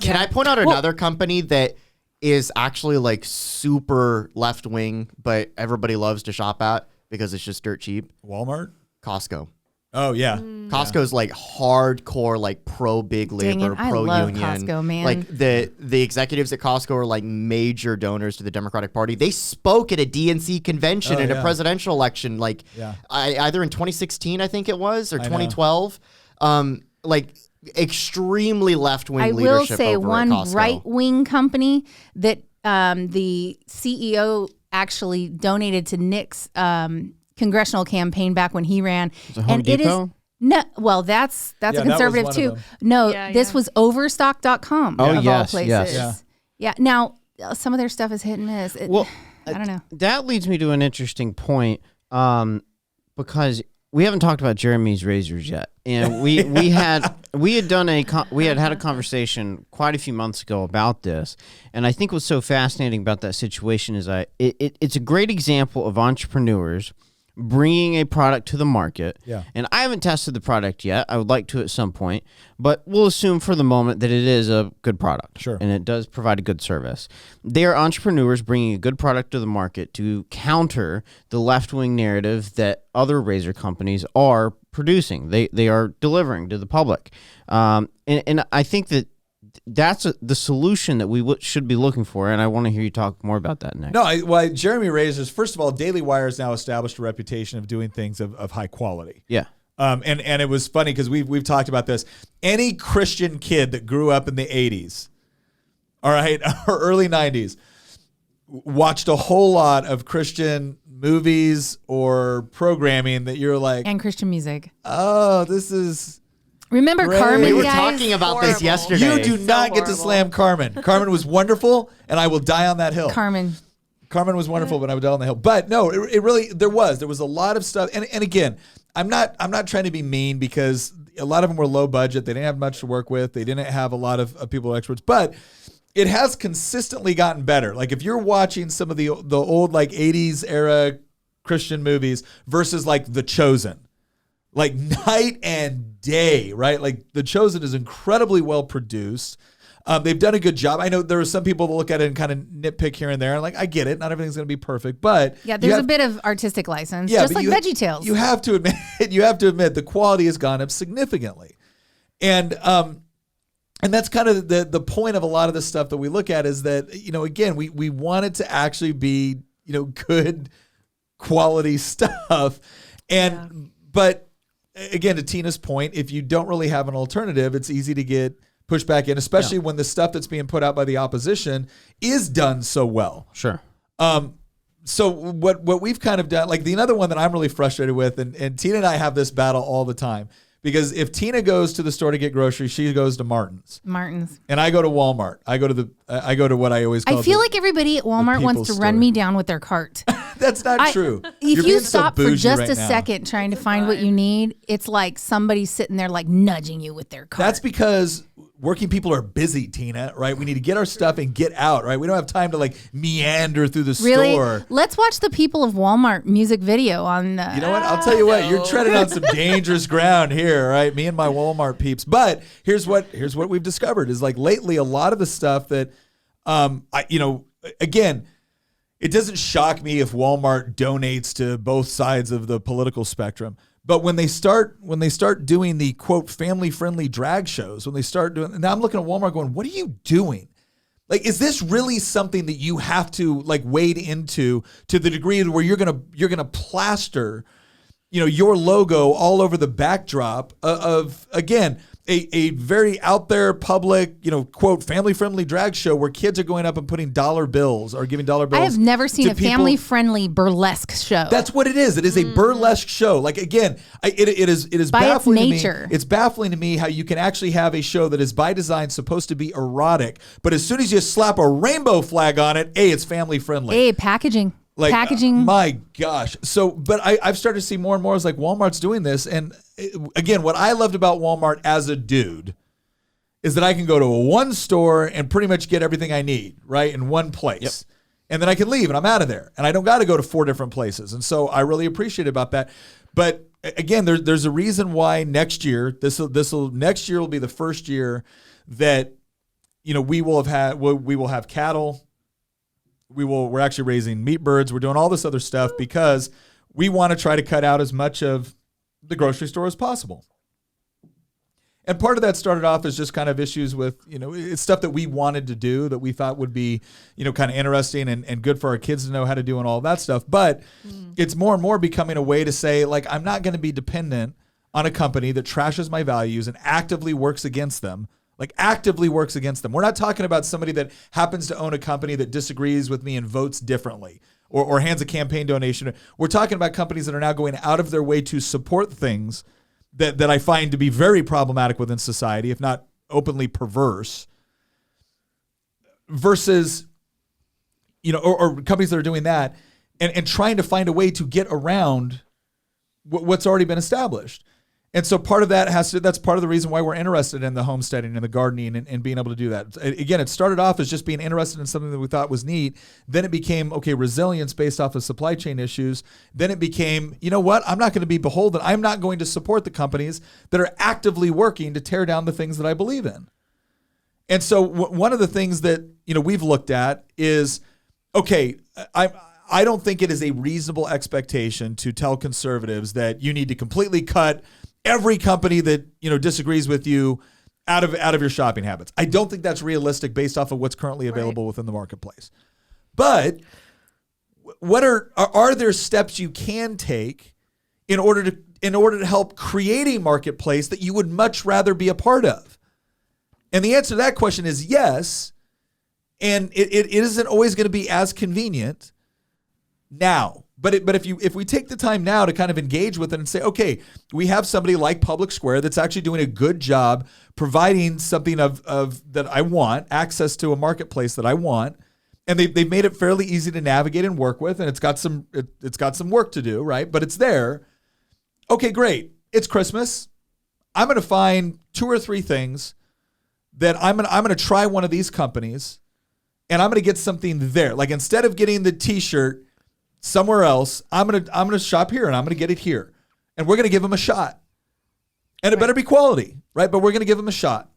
Can I point out another company that is actually super left wing, but everybody loves to shop at because it's just dirt cheap? Walmart? Costco. Oh, yeah. Costco's hardcore, pro big labor, pro union. I love Costco, man. The executives at Costco are major donors to the Democratic Party. They spoke at a DNC convention in a presidential election, either in 2016, I think it was, or 2012. Extremely left-wing leadership. I will say over one at Costco. right-wing company that the CEO actually donated to Nick's congressional campaign back when he ran. Home Depot? That's a conservative too. No, this was Overstock.com. Oh, of yes, all yes. places. Yeah. Now, some of their stuff is hit and miss. I don't know. That leads me to an interesting point, because we haven't talked about Jeremy's razors yet, and we had a conversation quite a few months ago about this, and I think what's so fascinating about that situation is it's a great example of entrepreneurs bringing a product to the market. Yeah. And I haven't tested the product yet. I would like to at some point, but we'll assume for the moment that it is a good product. Sure. And it does provide a good service. They are entrepreneurs bringing a good product to the market to counter the left-wing narrative that other razor companies are producing. They are delivering to the public. And I think that that's the solution that we should be looking for, and I want to hear you talk more about that next. No, Jeremy raises, first of all, Daily Wire has now established a reputation of doing things of high quality. Yeah. And it was funny because we've talked about this. Any Christian kid that grew up in the 80s, all right, or early 90s, watched a whole lot of Christian movies or programming that you're like, and Christian music. oh, this is... Remember Great. Carmen, We were guys? talking about this Horrible. yesterday. You do not get to horrible. slam Carmen. Carmen was wonderful, and I will die on that hill. Carmen. Carmen was wonderful, but I would die on the hill. But no, it really there was a lot of stuff. And again, I'm not trying to be mean because a lot of them were low budget. They didn't have much to work with. They didn't have a lot of people experts. But it has consistently gotten better. Like if you're watching some of the old like 80s era Christian movies versus like The Chosen, like night and day, right? Like The Chosen is incredibly well produced. They've done a good job. I know there are some people that look at it and kind of nitpick here and there. And like, I get it. Not everything's going to be perfect, but Yeah, there's a bit of artistic license, yeah, just but like VeggieTales. You have to admit the quality has gone up significantly. And that's kind of the point of a lot of the stuff that we look at is that, again, we want it to actually be, good quality stuff. But again, to Tina's point, if you don't really have an alternative, it's easy to get pushed back in, especially when the stuff that's being put out by the opposition is done so well. Sure. So what we've kind of done, like the another one that I'm really frustrated with, and Tina and I have this battle all the time, because if Tina goes to the store to get groceries, she goes to Martin's, and I go to Walmart. I go to what I always call I feel like everybody at Walmart wants to people's run store. me down with their cart. That's not true. If You're you being so stop for bougie just right a now. second trying to find what you need, it's like somebody sitting there like nudging you with their cart. That's because working people are busy, Tina, right? We need to get our stuff and get out, right? We don't have time to like meander through the really. store. Let's watch the People of Walmart music video on. You know what? I'll tell you what. You're treading on some dangerous ground here, right? Me and my Walmart peeps. But here's what we've discovered is like lately a lot of the stuff that, again, it doesn't shock me if Walmart donates to both sides of the political spectrum. But when they start doing the quote family friendly drag shows, when they start doing, now I'm looking at Walmart going, what are you doing? Like, is this really something that you have to like wade into to the degree where you're gonna plaster, your logo all over the backdrop of again a very out there public, quote family friendly drag show where kids are going up and putting dollar bills or giving dollar bills. I have never seen to a people. family friendly burlesque show. That's what it is. It is a burlesque show. Like again, it is By its baffling nature. to me. It's baffling to me how you can actually have a show that is by design supposed to be erotic, but as soon as you slap a rainbow flag on it, it's family friendly. Hey, packaging. Like, packaging. my gosh. So, but I've started to see more and more. It's like Walmart's doing this, and again, what I loved about Walmart as a dude is that I can go to one store and pretty much get everything I need, right, in one place. Yep. And then I can leave and I'm out of there. And I don't got to go to 4 different places. And so I really appreciate about that. But again, there's a reason why next year, next year will be the first year that, we will have cattle. We're actually raising meat birds. We're doing all this other stuff because we want to try to cut out as much of the grocery store as possible. And part of that started off as just kind of issues with, it's stuff that we wanted to do that we thought would be, kind of interesting and good for our kids to know how to do and all that stuff. But it's more and more becoming a way to say, like, I'm not going to be dependent on a company that trashes my values and actively works against them. We're not talking about somebody that happens to own a company that disagrees with me and votes differently or hands a campaign donation. We're talking about companies that are now going out of their way to support things that I find to be very problematic within society, if not openly perverse, versus, or companies that are doing that and trying to find a way to get around what's already been established. And so part of that that's part of the reason why we're interested in the homesteading and the gardening and being able to do that. Again, it started off as just being interested in something that we thought was neat. Then it became, resilience based off of supply chain issues. Then it became, you know what? I'm not going to be beholden. I'm not going to support the companies that are actively working to tear down the things that I believe in. And so one of the things that, we've looked at is, I don't think it is a reasonable expectation to tell conservatives that you need to completely cut every company that disagrees with you out of your shopping habits. I don't think that's realistic based off of what's currently available within the marketplace. But what are there steps you can take in order to help create a marketplace that you would much rather be a part of? And the answer to that question is yes. And it isn't always going to be as convenient now. But if we take the time now to kind of engage with it and say, okay, we have somebody like Public Square that's actually doing a good job providing something of that I want, access to a marketplace that I want, and they've made it fairly easy to navigate and work with, and it's got some work to do, right? But it's there. Okay, great. It's Christmas. I'm going to find 2 or 3 things that I'm going to try one of these companies, and I'm going to get something there. Like instead of getting the T-shirt somewhere else, I'm gonna shop here and I'm gonna get it here, and we're gonna give them a shot, and it better be quality, right? But we're gonna give them a shot,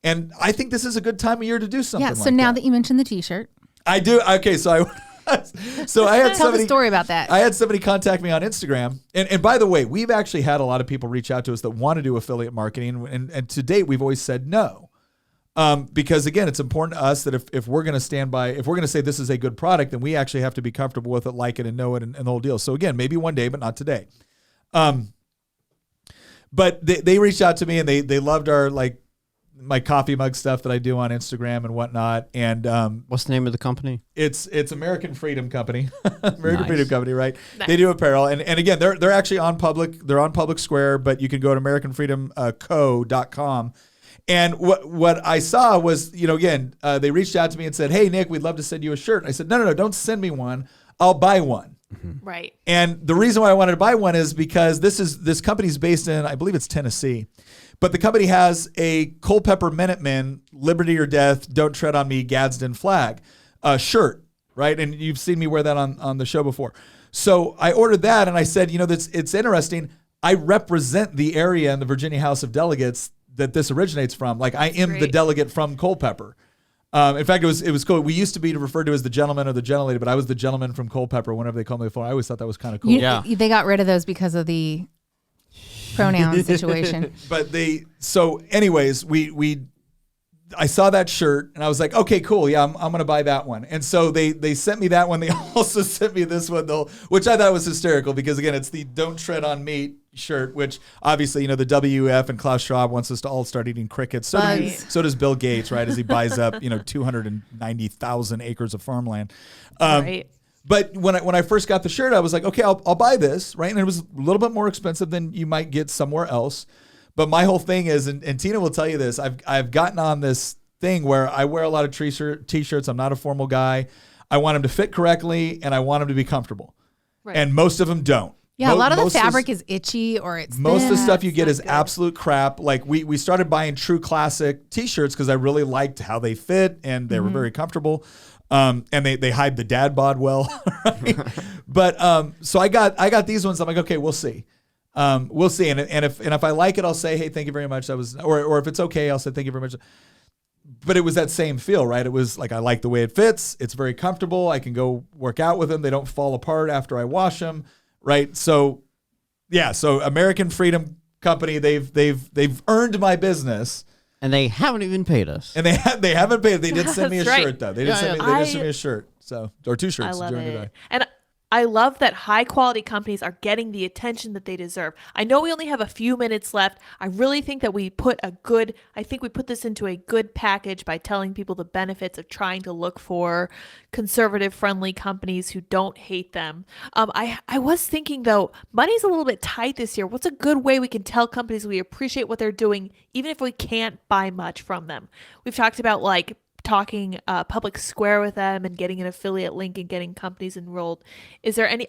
and I think this is a good time of year to do something. Yeah. So now that you mentioned the T-shirt, I do. Okay, so I had tell somebody, the story about that. I had somebody contact me on Instagram, and by the way, we've actually had a lot of people reach out to us that want to do affiliate marketing, and to date we've always said no. Because again, it's important to us that if we're going to stand by, if we're going to say this is a good product, then we actually have to be comfortable with it, like it, and know it, and the whole deal. So again, maybe one day, but not today. But they reached out to me and they loved our my coffee mug stuff that I do on Instagram and whatnot. And what's the name of the company? It's American Freedom Company, Freedom Company, right? Nice. They do apparel, and again, they're actually on Public Square, but you can go to AmericanFreedomCo.com. And what I saw was, again, they reached out to me and said, "Hey, Nick, we'd love to send you a shirt." I said, No, don't send me one. I'll buy one. Mm-hmm. Right. And the reason why I wanted to buy one is because this company's based in, I believe it's Tennessee, but the company has a Culpeper Minutemen, Liberty or Death, Don't Tread on Me, Gadsden flag shirt, right? And you've seen me wear that on the show before. So I ordered that, and I said, it's interesting. I represent the area in the Virginia House of Delegates that this originates from. Like I am the delegate from Culpeper. In fact, it was cool. We used to be referred to as the gentleman or the gentlelady, but I was the gentleman from Culpeper whenever they called me before. I always thought that was kind of cool. They got rid of those because of the pronoun situation. But anyways, I saw that shirt and I was like, okay, cool. Yeah, I'm going to buy that one. And so they sent me that one. They also sent me this one though, which I thought was hysterical because again, it's the Don't Tread on Me shirt, which obviously, the WF and Klaus Schwab wants us to all start eating crickets. So does Bill Gates, right? As he buys up, 290,000 acres of farmland. Right. But when I first got the shirt, I was like, okay, I'll buy this, right? And it was a little bit more expensive than you might get somewhere else. But my whole thing is, and Tina will tell you this, I've gotten on this thing where I wear a lot of t-shirts. I'm not a formal guy. I want them to fit correctly, and I want them to be comfortable. Right. And most of them don't. Yeah, a lot of the fabric is itchy or it's most thin. of the stuff you get is absolute crap. Like we started buying True Classic t-shirts because I really liked how they fit and they were very comfortable. And they hide the dad bod well, right? But so I got these ones. I'm like, okay, we'll see. We'll see. And if I like it, I'll say, hey, thank you very much. Or if it's okay, I'll say thank you very much. But it was that same feel, right? It was like, I like the way it fits. It's very comfortable. I can go work out with them. They don't fall apart after I wash them. Right. So, yeah. So American Freedom Company, they've earned my business, and they haven't even paid us. And they haven't paid. They did send me a right. shirt though. They did send me a shirt. So, or 2 shirts. I love during it. the day. And I love that high quality companies are getting the attention that they deserve. I know we only have a few minutes left. I really think that we put this into a good package by telling people the benefits of trying to look for conservative friendly companies who don't hate them. I was thinking though, money's a little bit tight this year. What's a good way we can tell companies we appreciate what they're doing, even if we can't buy much from them? We've talked about talking Public Square with them and getting an affiliate link and getting companies enrolled. Is there any,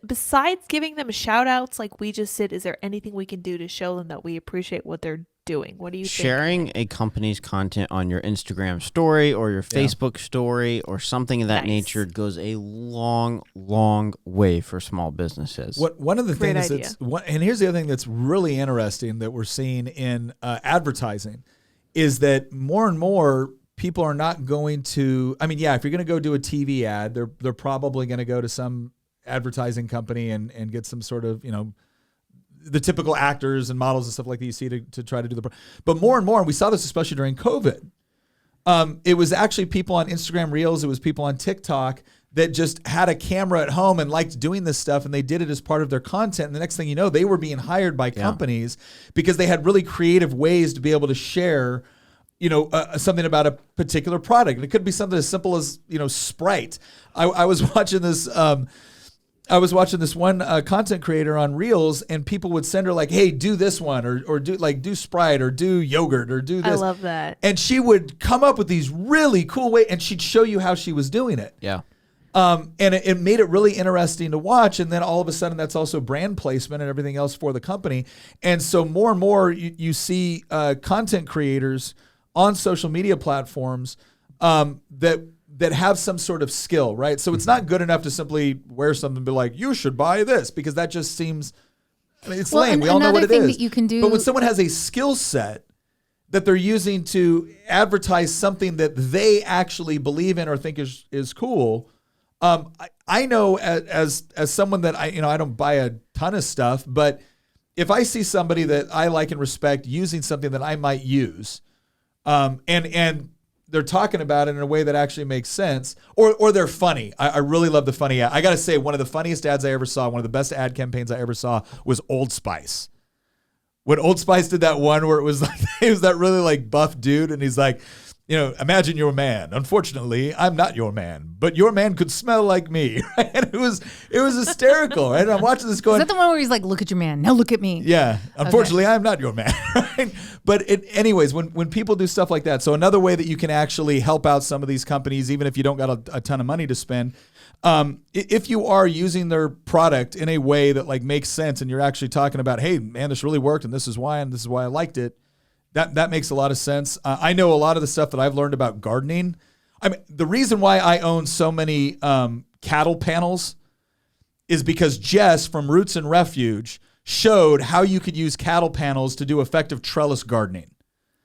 besides giving them shout outs like we just did, is there anything we can do to show them that we appreciate what they're doing? What do you think? Sharing a company's content on your Instagram story or your Facebook story or something of that nature goes a long, long way for small businesses. One of the things and here's the other thing that's really interesting that we're seeing in advertising is that more and more people are not going to, if you're going to go do a TV ad, they're probably going to go to some advertising company and get some sort of, the typical actors and models and stuff like that you see to try to do but more and more, and we saw this especially during COVID. It was actually people on Instagram Reels. It was people on TikTok that just had a camera at home and liked doing this stuff, and they did it as part of their content. And the next thing you know, they were being hired by companies because they had really creative ways to be able to share, something about a particular product. And it could be something as simple as, Sprite. I was watching this. I was watching this one content creator on Reels, and people would send her like, "Hey, do this one, or do Sprite, or do yogurt, or do this." I love that. And she would come up with these really cool ways, and she'd show you how she was doing it. Yeah. And it made it really interesting to watch. And then all of a sudden, that's also brand placement and everything else for the company. And so more and more, you see content creators on social media platforms that have some sort of skill, right? So it's not good enough to simply wear something and be like, you should buy this, because that just seems, it's lame. We all know what it is. Another thing that you can do, but when someone has a skill set that they're using to advertise something that they actually believe in or think is cool, I know as someone that I don't buy a ton of stuff, but if I see somebody that I like and respect using something that I might use, and they're talking about it in a way that actually makes sense, or they're funny. I really love the funny ad. I got to say, one of the funniest ads I ever saw, one of the best ad campaigns I ever saw was Old Spice. When Old Spice did that one where it was like, it was that really like buff dude, and he's like, imagine you're a man. Unfortunately, I'm not your man, but your man could smell like me. Right? And it was hysterical. Right? And I'm watching this going, is that the one where he's like, look at your man, now look at me? Yeah. Unfortunately, I'm not your man. Right? But anyways, when people do stuff like that, so another way that you can actually help out some of these companies, even if you don't got a ton of money to spend, if you are using their product in a way that like makes sense, and you're actually talking about, hey, man, this really worked, and this is why I liked it. That makes a lot of sense. I know a lot of the stuff that I've learned about gardening. I mean, the reason why I own so many cattle panels is because Jess from Roots and Refuge showed how you could use cattle panels to do effective trellis gardening.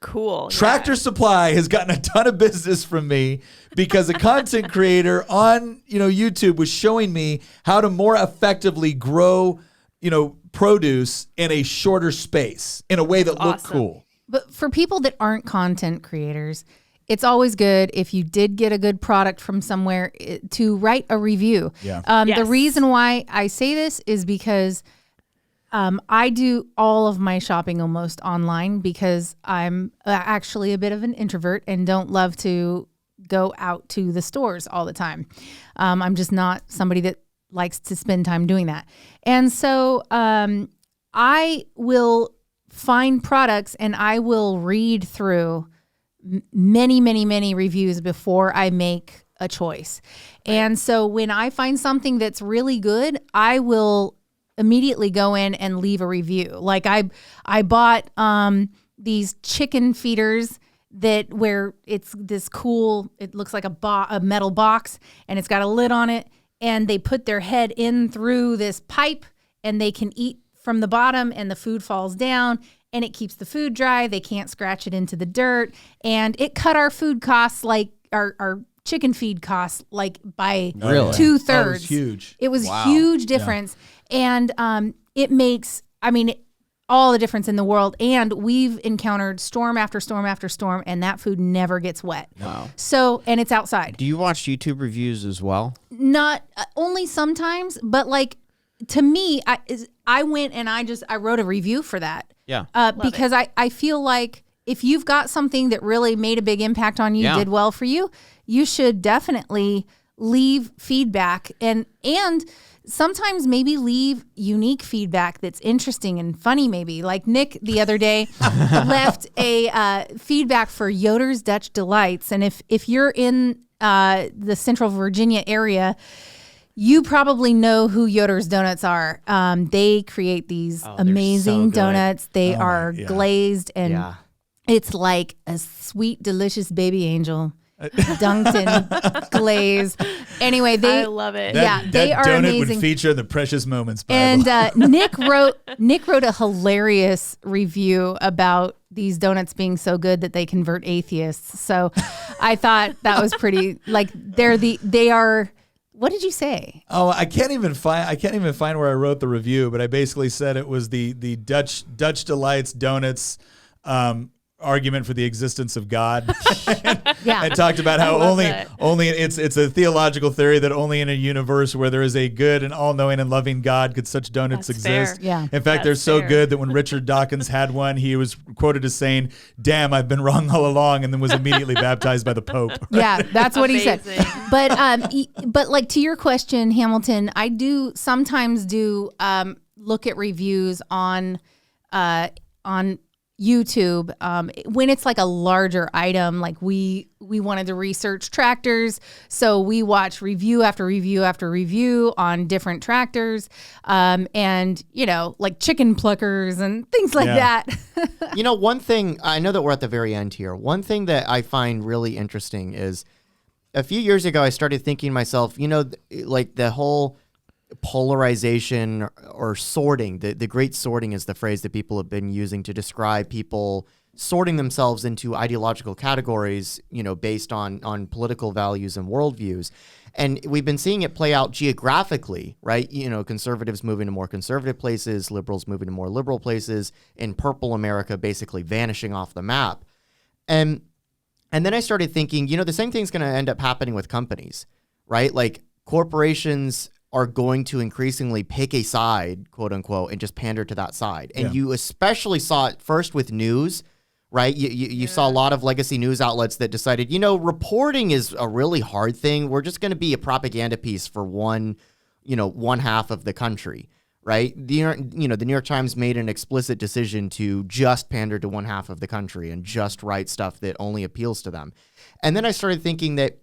Cool. Tractor Supply has gotten a ton of business from me because a content creator on YouTube was showing me how to more effectively grow produce in a shorter space in a way that looked cool. But for people that aren't content creators, it's always good if you did get a good product from somewhere to write a review. Yeah. The reason why I say this is because I do all of my shopping almost online because I'm actually a bit of an introvert and don't love to go out to the stores all the time. I'm just not somebody that likes to spend time doing that. And so I will find products and I will read through many, many, many reviews before I make a choice. And so when I find something that's really good, I will immediately go in and leave a review. Like I bought these chicken feeders where it's this cool, it looks like a metal box, and it's got a lid on it, and they put their head in through this pipe and they can eat from the bottom, and the food falls down, and it keeps the food dry. They can't scratch it into the dirt, and it cut our food costs, like our chicken feed costs, like by 2/3. Oh, it was huge. It was huge difference, and it makes all the difference in the world. And we've encountered storm after storm after storm, and that food never gets wet. Wow. So, and it's outside. Do you watch YouTube reviews as well? Not only sometimes, but like, to me, I went and I wrote a review for that. Yeah. Because I feel like if you've got something that really made a big impact on you, did well for you, you should definitely leave feedback and sometimes maybe leave unique feedback that's interesting and funny. Maybe like Nick the other day left a feedback for Yoder's Dutch Delights. And if you're in the Central Virginia area, you probably know who Yoder's Donuts are. They create these amazing donuts. They are glazed, and it's like a sweet, delicious baby angel dunked in glaze. Anyway, I love it. They are donut amazing. Would feature in the Precious Moments Bible. And Nick wrote a hilarious review about these donuts being so good that they convert atheists. So I thought that was pretty, like, they are What did you say? Oh, I can't even find where I wrote the review, but I basically said it was the Dutch Delights Donuts argument for the existence of God. Yeah. And talked about how only it's a theological theory that only in a universe where there is a good and all-knowing and loving God could such donuts That's exist. fair. Yeah. In fact, they're so good that when Richard Dawkins had one, he was quoted as saying, "Damn, I've been wrong all along," and then was immediately baptized by the Pope. Yeah, that's what he said. Amazing. But like to your question, Hamilton, I do sometimes look at reviews on YouTube when it's like a larger item. Like we wanted to research tractors, so we watch review after review after review on different tractors, and like chicken pluckers and things like that. One thing, I know that we're at the very end here. One thing that I find really interesting is a few years ago, I started thinking to myself, like the whole polarization or sorting, the great sorting is the phrase that people have been using to describe people sorting themselves into ideological categories, based on political values and worldviews. And we've been seeing it play out geographically, right? Conservatives moving to more conservative places, liberals moving to more liberal places, in purple America basically vanishing off the map. And then I started thinking, the same thing's going to end up happening with companies, right? Like corporations are going to increasingly pick a side, quote unquote, and just pander to that side. And you especially saw it first with news, right? You saw a lot of legacy news outlets that decided, reporting is a really hard thing. We're just going to be a propaganda piece for one half of the country, right? The New York Times made an explicit decision to just pander to one half of the country and just write stuff that only appeals to them. And then I started thinking that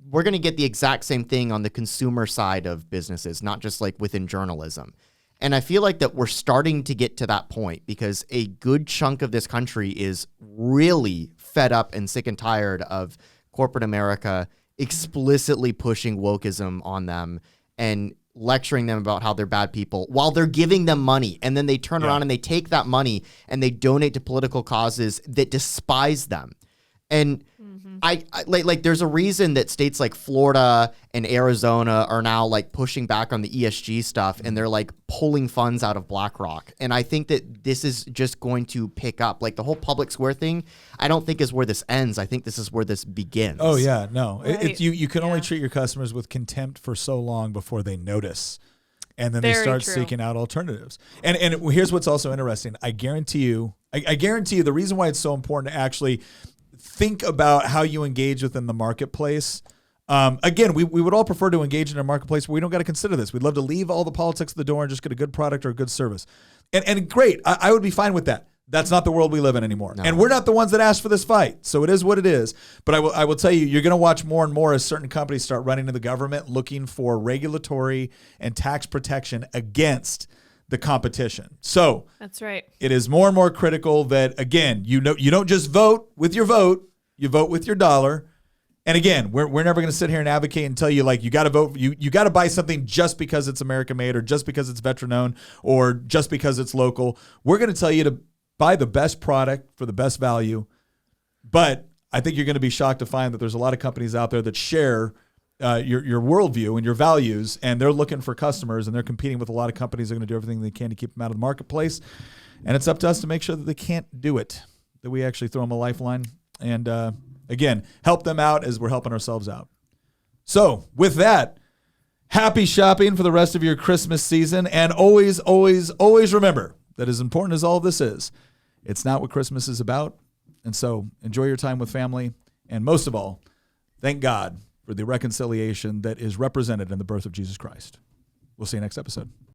we're going to get the exact same thing on the consumer side of businesses, not just like within journalism. And I feel like that we're starting to get to that point because a good chunk of this country is really fed up and sick and tired of corporate America explicitly pushing wokeism on them and lecturing them about how they're bad people while they're giving them money. And then they turn around and they take that money and they donate to political causes that despise them. And I like there's a reason that states like Florida and Arizona are now like pushing back on the ESG stuff and they're like pulling funds out of BlackRock. And I think that this is just going to pick up. Like the whole public square thing, I don't think is where this ends. I think this is where this begins. Oh yeah, no. Right. You can only treat your customers with contempt for so long before they notice. And then Very they start true. seeking out alternatives. And here's what's also interesting. I guarantee you the reason why it's so important to actually think about how you engage within the marketplace. Again, we would all prefer to engage in a marketplace where we don't got to consider this. We'd love to leave all the politics at the door and just get a good product or a good service. And great, I would be fine with that. That's not the world we live in anymore. No. And we're not the ones that asked for this fight. So it is what it is. But I will tell you, you're going to watch more and more as certain companies start running to the government looking for regulatory and tax protection against the competition. So That's right. it is more and more critical that, again, you don't just vote with your vote, you vote with your dollar. And again, we're never going to sit here and advocate and tell you like you got to vote, you got to buy something just because it's American made or just because it's veteran owned or just because it's local. We're going to tell you to buy the best product for the best value. But I think you're going to be shocked to find that there's a lot of companies out there that share your worldview and your values, and they're looking for customers, and they're competing with a lot of companies that are going to do everything they can to keep them out of the marketplace. And it's up to us to make sure that they can't do it, that we actually throw them a lifeline and, again, help them out as we're helping ourselves out. So with that, happy shopping for the rest of your Christmas season. And always, always, always remember that as important as all of this is, it's not what Christmas is about. And so enjoy your time with family. And most of all, thank God for the reconciliation that is represented in the birth of Jesus Christ. We'll see you next episode.